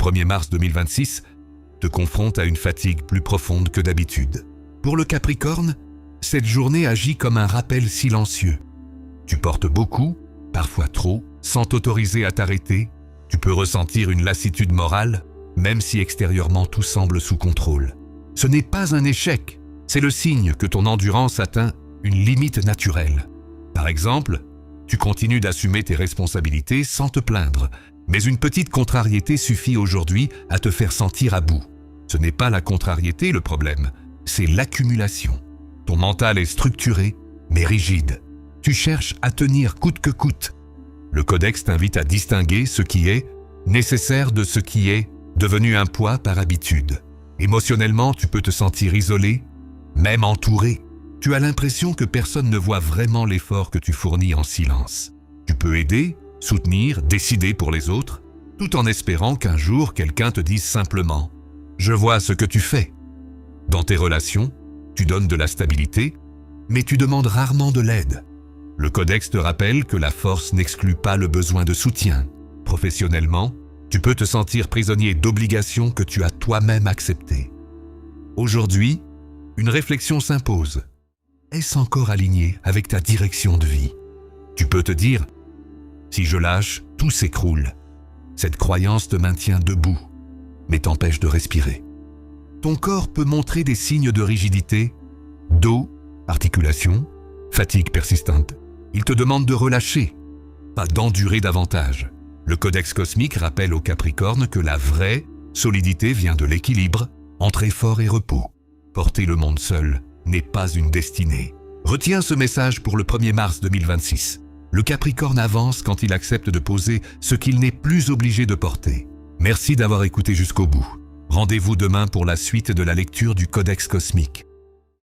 1er mars 2026 te confronte à une fatigue plus profonde que d'habitude. Pour le Capricorne, cette journée agit comme un rappel silencieux. Tu portes beaucoup, parfois trop, sans t'autoriser à t'arrêter. Tu peux ressentir une lassitude morale, même si extérieurement tout semble sous contrôle. Ce n'est pas un échec, c'est le signe que ton endurance atteint une limite naturelle. Par exemple, tu continues d'assumer tes responsabilités sans te plaindre, mais une petite contrariété suffit aujourd'hui à te faire sentir à bout. Ce n'est pas la contrariété le problème, c'est l'accumulation. Ton mental est structuré, mais rigide. Tu cherches à tenir coûte que coûte. Le codex t'invite à distinguer ce qui est nécessaire de ce qui est devenu un poids par habitude. Émotionnellement, tu peux te sentir isolé, même entouré. Tu as l'impression que personne ne voit vraiment l'effort que tu fournis en silence. Tu peux aider, soutenir, décider pour les autres, tout en espérant qu'un jour quelqu'un te dise simplement « Je vois ce que tu fais ». Dans tes relations, tu donnes de la stabilité, mais tu demandes rarement de l'aide. Le codex te rappelle que la force n'exclut pas le besoin de soutien. Professionnellement, tu peux te sentir prisonnier d'obligations que tu as toi-même acceptées. Aujourd'hui, une réflexion s'impose. Est-ce encore aligné avec ta direction de vie? Tu peux te dire « Si je lâche, tout s'écroule ». Cette croyance te maintient debout, mais t'empêche de respirer. Ton corps peut montrer des signes de rigidité, dos, articulation, fatigue persistante. Il te demande de relâcher, pas d'endurer davantage. Le codex cosmique rappelle au Capricorne que la vraie solidité vient de l'équilibre entre effort et repos. Porter le monde seul n'est pas une destinée. Retiens ce message pour le 1er mars 2026. Le Capricorne avance quand il accepte de poser ce qu'il n'est plus obligé de porter. Merci d'avoir écouté jusqu'au bout. Rendez-vous demain pour la suite de la lecture du Codex cosmique.